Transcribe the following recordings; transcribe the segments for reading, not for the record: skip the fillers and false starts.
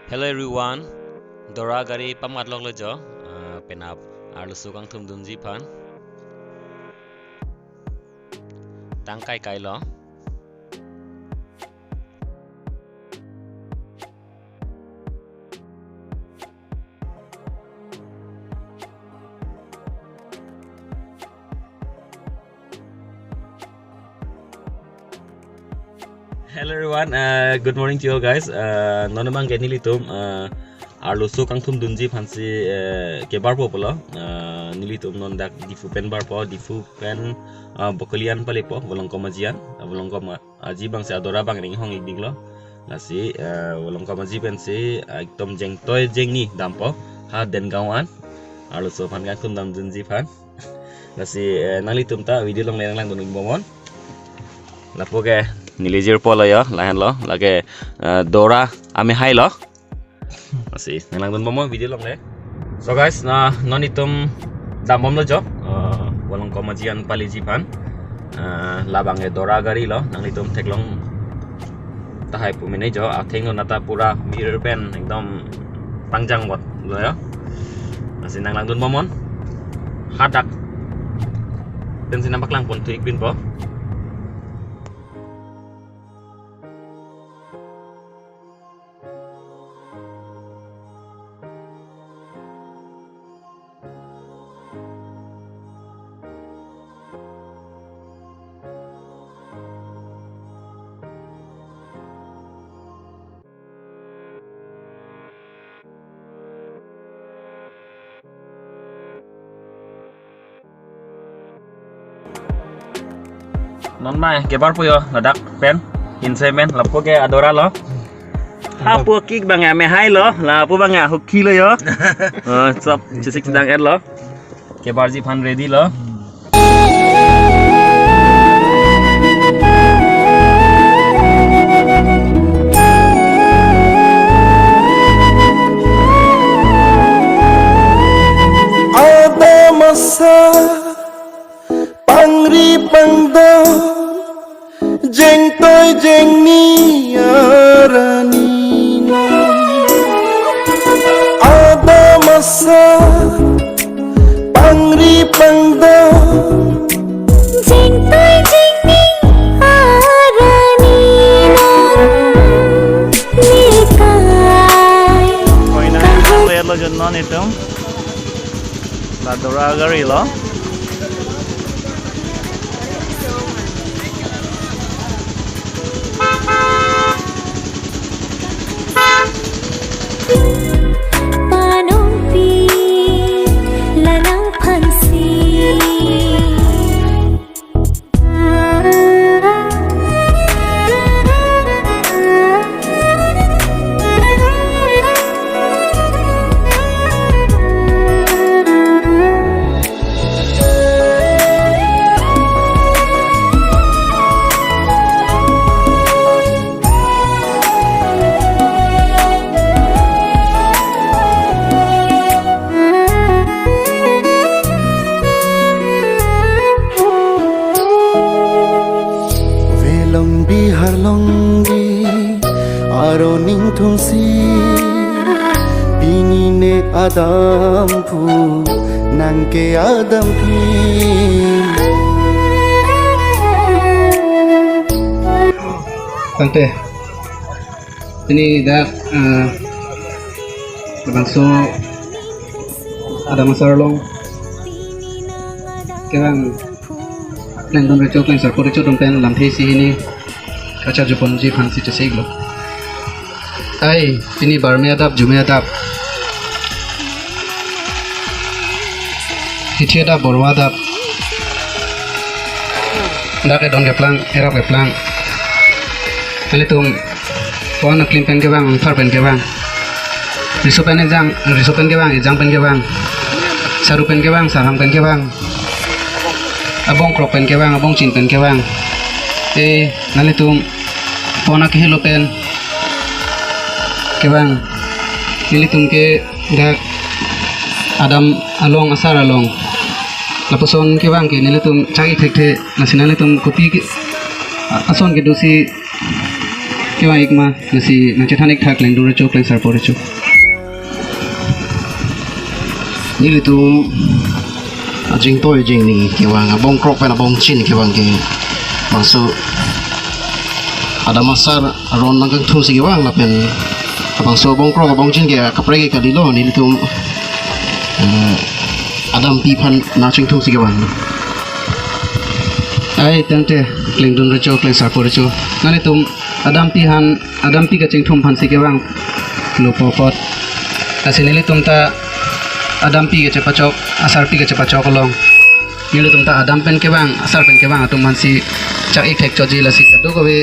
Hello everyone, Dora gari pamat lok lejo, penap arlu sukang thum dunji pan, tangkai kai lo. Hello everyone, good morning to you all guys. Nona bang gani litum arlo sukang thum dunji phansi kebar po polo nilitum non dak difu pen bar po difu pen bokolian pale po bolong komajian bolong koma aji bang se adora bang ring hong igding lo nasi bolong komaji pen se ekdom jeng toy jeng ni dampo ha den gawan arlo so phan gang thum dam dunji phan nasi nalitum ta video long lang lang donung bomon lapo ke Nilijir po lo ya, lahan lo, lagi Dora ame hai lo, masih nelang dun momo video long le. So guys, non itum damom lo jo, walang komajian pali jipan, labang Dora gari lo, nang itum teklong tahai pumine jo, akhing lo nata pura mirror pen, ekdom panjang buat lo ya, masih nelang dun momon, hadak, dan sinampak lang pun tuik bin po. Non mai kebar po yo nadak pen insemen lapo ke adora lo apo kik bang ame hai lo lapo bang hoki lo yo sop cisik sedang ed lo kebar ji fan ready lo ada masa pangri pangdo jeng toy jeng ni arani ada masa pangri pangdo jeng toy jeng ni arani nikai koi na ang lo jon non itum la Dora gari lo panompi lanang phansi aroning thungsi pingine adam pu nangke adam pi Tante ini dah bangso ada masalah long kerang nendon recok neng sarpo recok dompen lamthei si ini kaca jepon ji phansi cesei lo ai ini barme adap jume adap hichi adap borwa adap ndak don geplang erap geplang Pele tum pon clean pen ke bang far pen ke bang riso pen ke bang ejang pen ke bang saru pen ke bang sarang pen ke bang abong krok pen ke bang abong chin pen ke bang nale tum pon ke hilo pen ke bang nili tum ke dak Adam along asar along lapuson ke bang ke nile tum cagi thek nasi nile tum kopi ke ason ke dosi ke bang ikma nasi nachethanik thak leng dure chok leng sar pore chok nile tum ajing toy jing ni ke bang abong krok pen abong chin ke bang ke masuk ada masar aron nang thung si ke bang lapen abang so abong krok abong chin ke kapre ke kadilo nile tum Adam pipan naching thung si ke bang ai tante leng dun re chok leng sar pore chok nale tum Adam pi ka ching thum phan si ke bang lo popot asinili tum ta Adam pi ke chepa chok asar pi ke chepa chok long nile tum ta Adam pen ke bang asar pen ke bang atum man si chak ek thek choji la si kadu ko be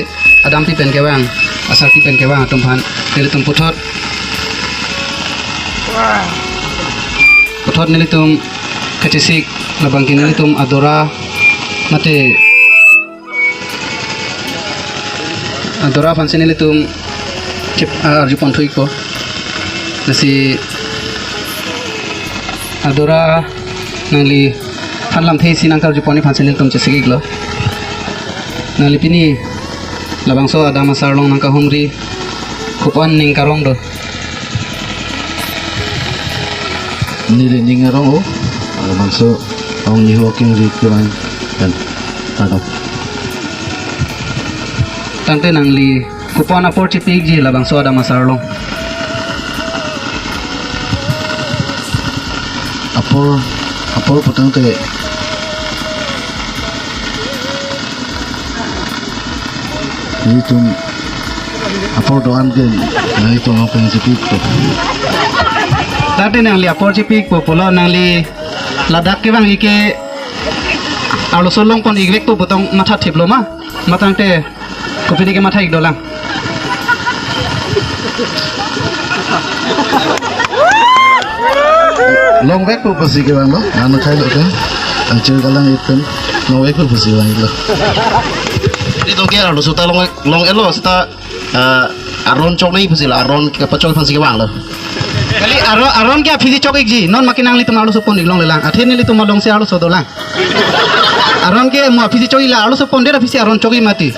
Adam pi pen ke bang asar pi pen ke bang atum phan nile tum puthot nile tum kachisik labang nile tum adora mate adora phan si nile tum chip arju pon thui ko nasi adora nangli phanlam thei sinang kar juponi phansin tum chesigi glo nangli pini labang so adama sarlong nangka humri kupan ning karong do nile ningarong o bangso ong ni hoking ri ke bang dan tadok tante nangli kupan apor chipik ji labang so adama sarlong apor potong te itu apor doan ke na itu ngapain sepik to tante nangli apor chipik popolo nangli ladak ke bang ike alo solong pon igwek to potong matha thiplo ma matang te kopini ke matha ik dolang long vek po pasi ke bang lo anu khai lo ke anjir kalang ikan long vek po pasi bang lo itu ke alo suta long elo suta aron chok nei pasi la aron ke pachol pasi ke bang lo kali aron ke physi chok ik ji non makinang li tumalo supon iglong lelang athen li tumalong se alo sodolang aron ke mo physi chok ila alo supon dera physi aron choki mati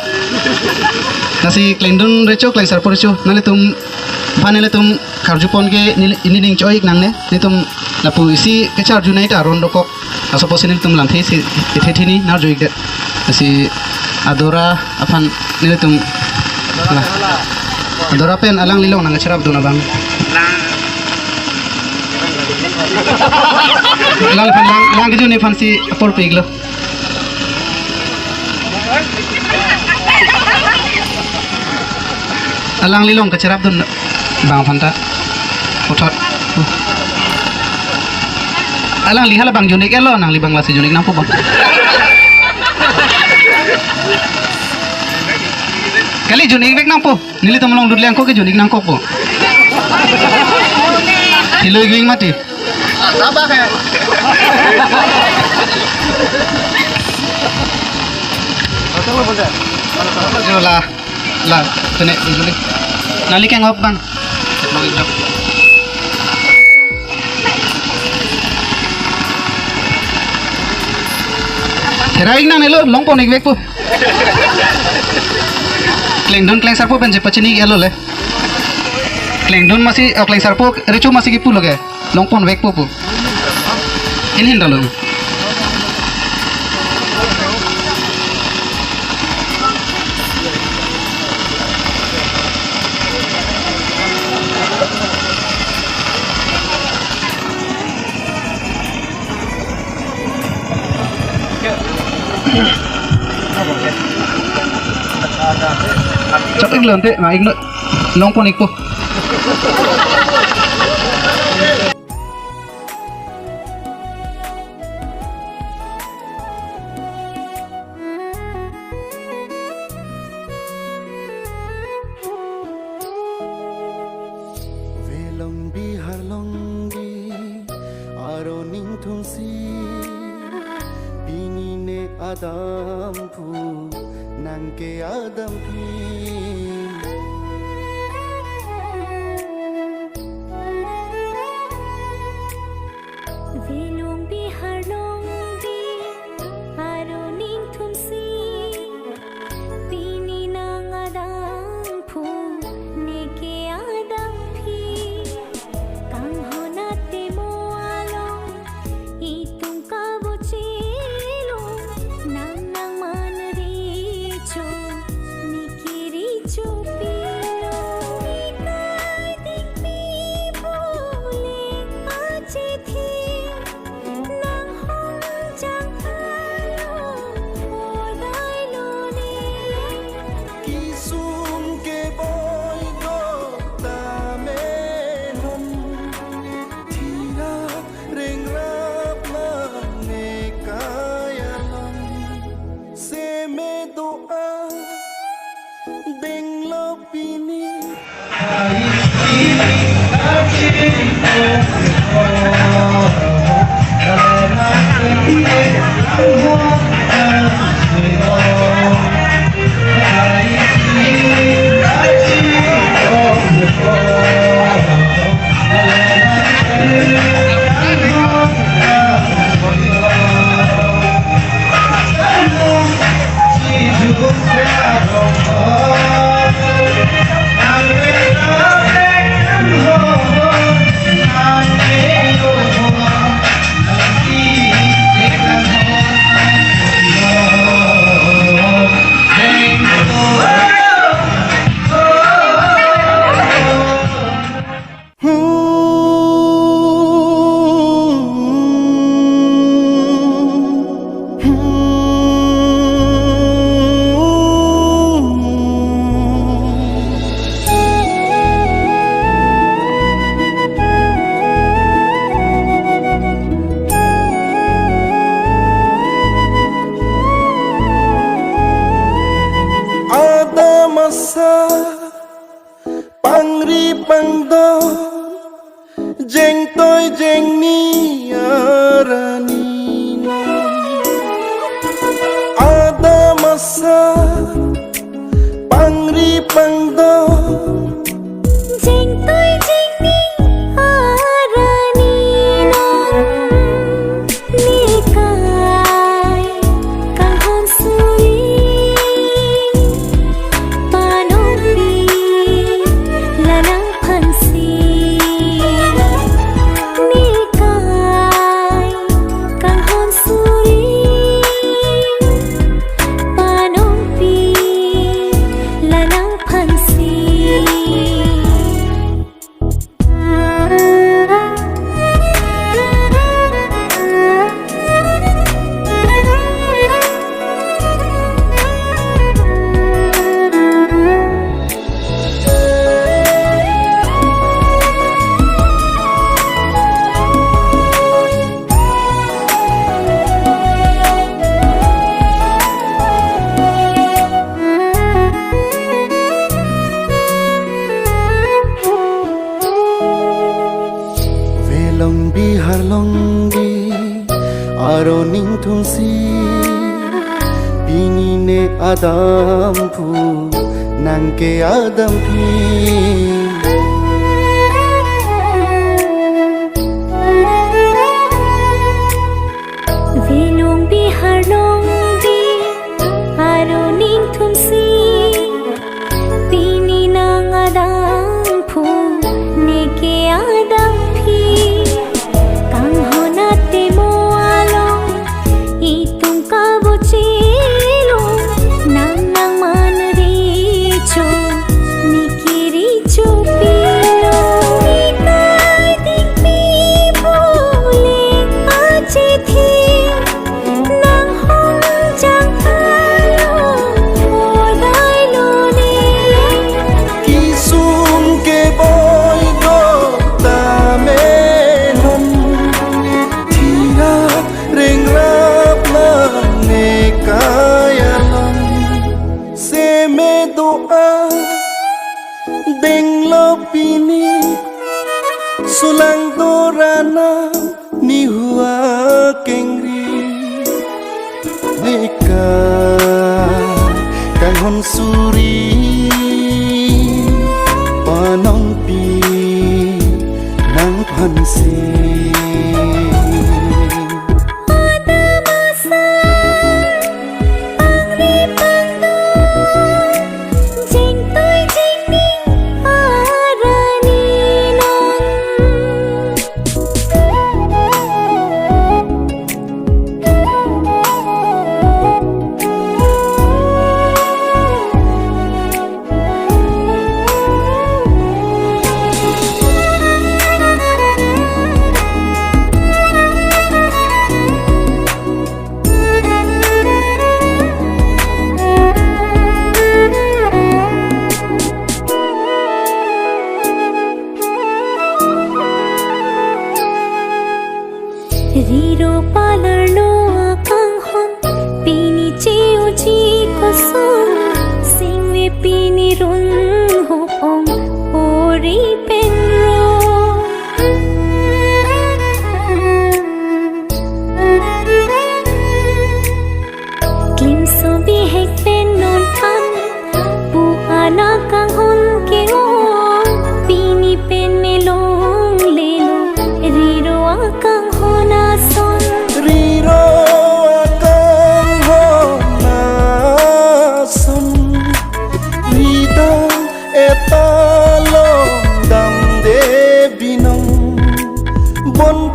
nasi klendun recho kleng sar porcho nale tum panele tum karjupon ke ini ning choik nang ne ni tum la puisi ke char junai ta ron dokok aso posinil tum lam thei thini na joik de nasi adora afan nile tum adora pen alang lilong nang cherap dona bang lang ke juni fansi apor piglo alang lilong ke cerap dun bang fanta potot alang lihala bang junik elo nang libang lasi junik nampo bang kali junik bek nampo nili tomlong dudle angko ke junik nangko po hilo iging mati sabah ke lah kene junik nali ke ngop bang Kiraing nang nelo long pon igwek po. Kleng don kleng sarpo benje pachini elo le. Kleng don masih kleng sarpo recho masih gipu loge. Long pon wek po po. Ini ndalo. Chapik lonte ma igno long pon ikpo velong bihar longgi aroning thungsi binine adampu nangke adam pi Pangri pangdo jeng toy jeng ni arani ada masa pangri pangdo jeng toy jeng ni arani nikai kang hon suri panopi lanang phansi nikai kang hon suri panopi lanang phansi Velong bihar longgi aro ning thungsi bini ne adam pu nangke adam pi Velong bihar longgi aro ning thumsi pini nang adang phu neke adang phi kang honate mo along itung ka bochilo nang nang man richo nikiri chupilo nikai ding pi bole ache thi nang hong jang alo odai lo ne kisum ke boy go ta me non thia reng rap na ne kaya long se me doa deng lo pini sulang dorana ni hua kengri nika kang hon suri panong pi nang phansi ada masa pangri pangdo jeng toy jeng ni arani Riro palar lo akang hon pini cheo chi kosong singwe pini run ho ong ori pen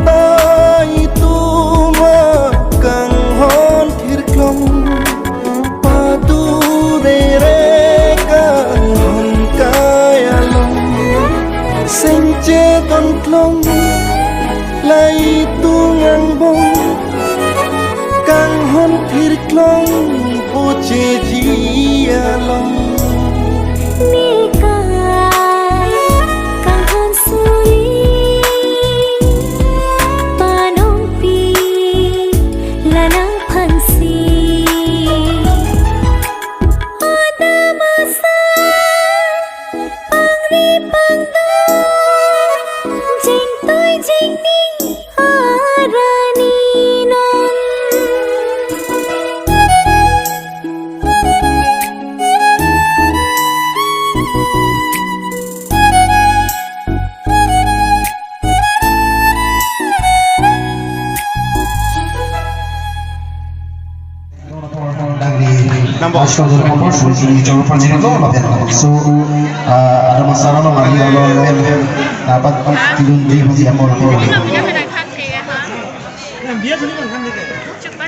ta itu makang hon thirklong padu re kang hon kayalong sengce ton klong lai tungang bong kang hon thirklong poche jialong Nikai kang hon suli panong pi lanang phansi ada masa pangri pangdo jing toi jing ning arani non So ada masalah lo lagi kalau dapat tidun di masih amor Siapa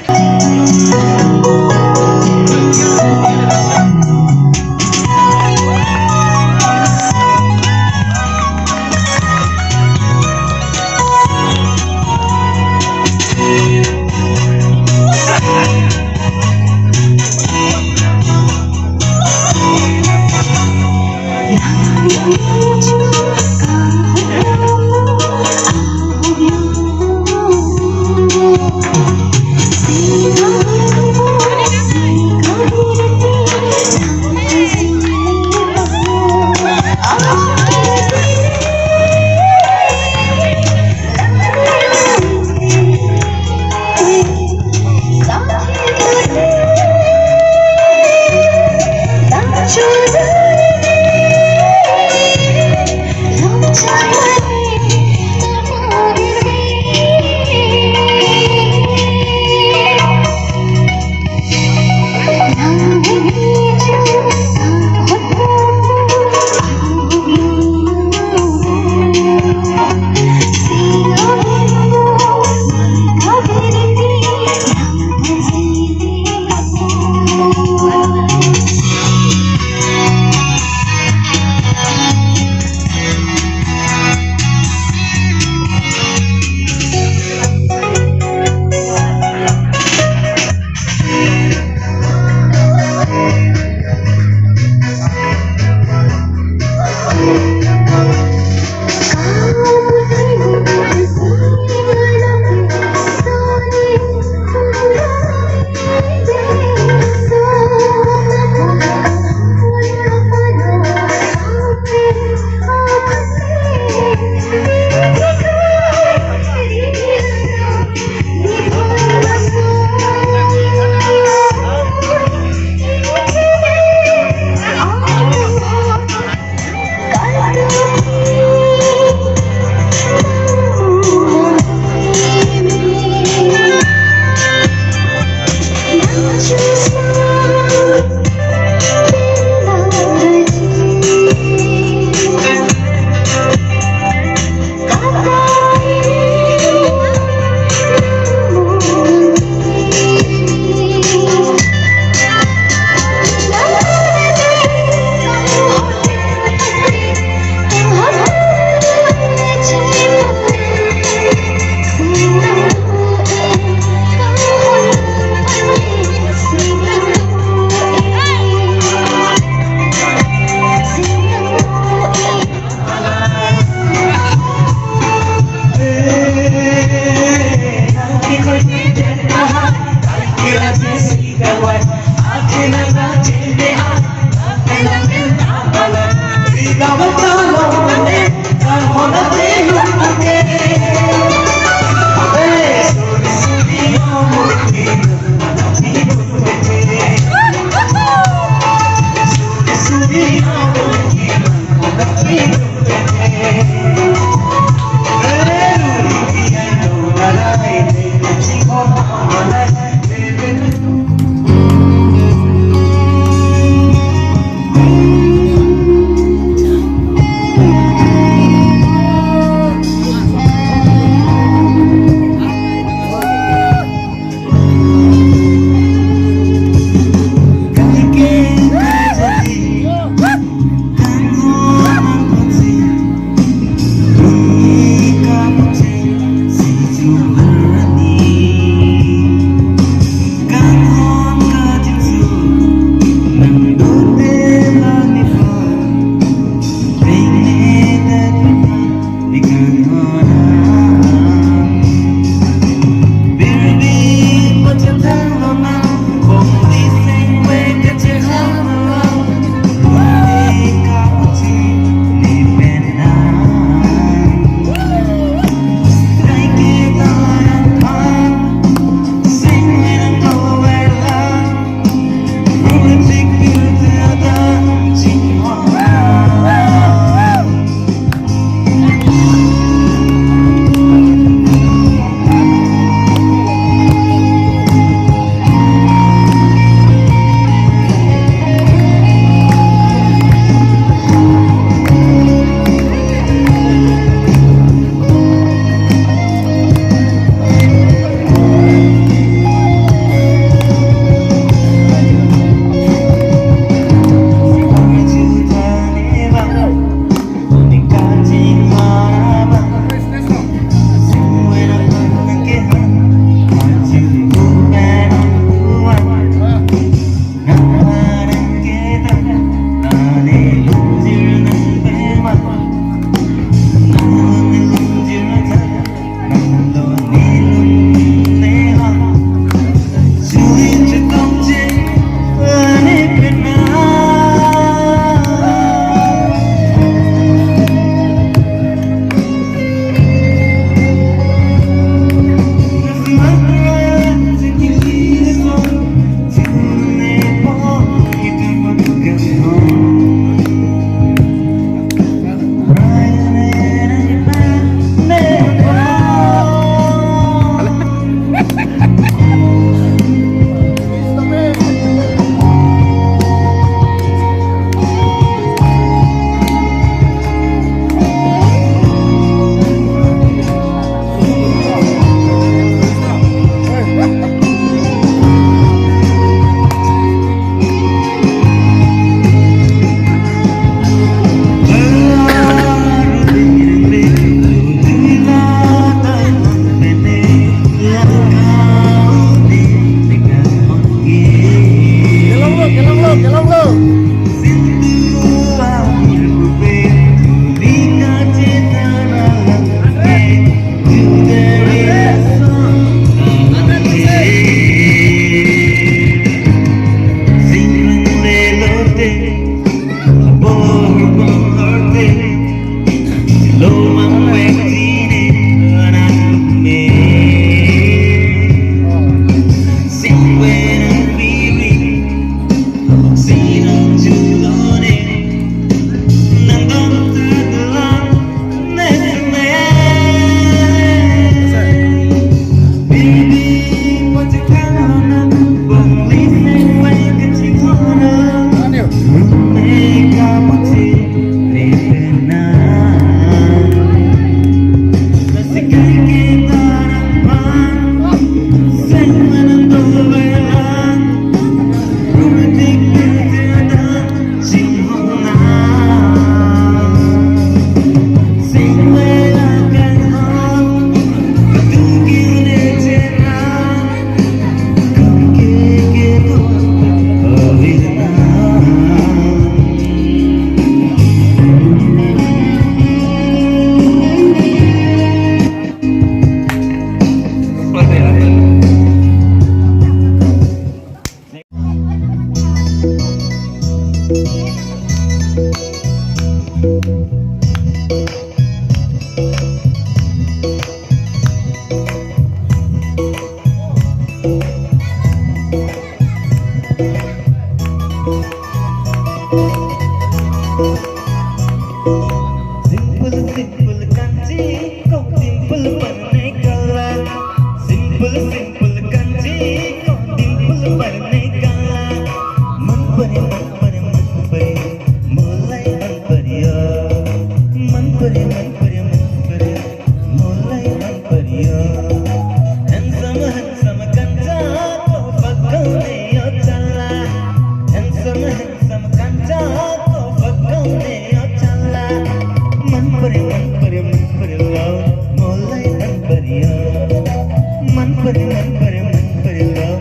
मन पर्यो मलाई मन पर्यो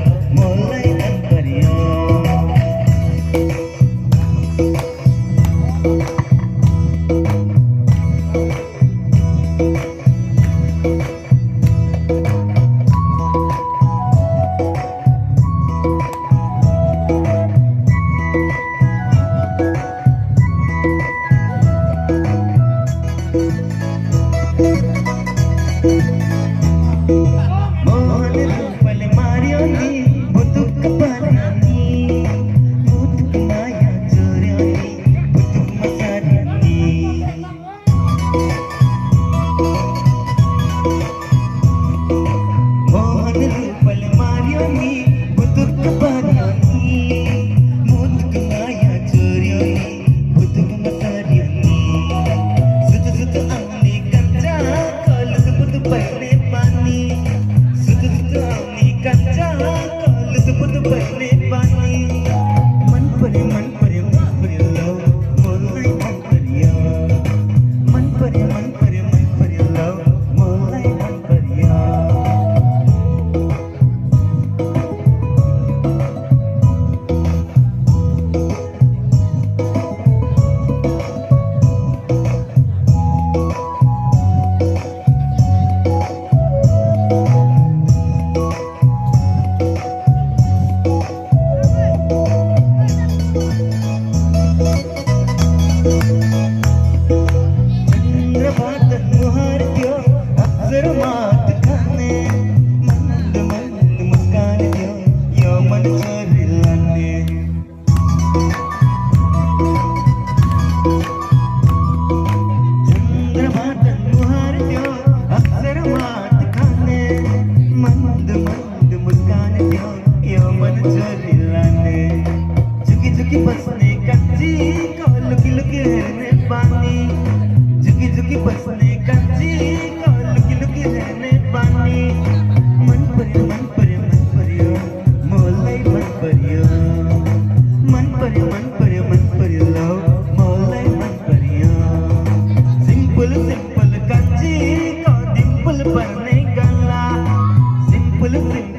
Simple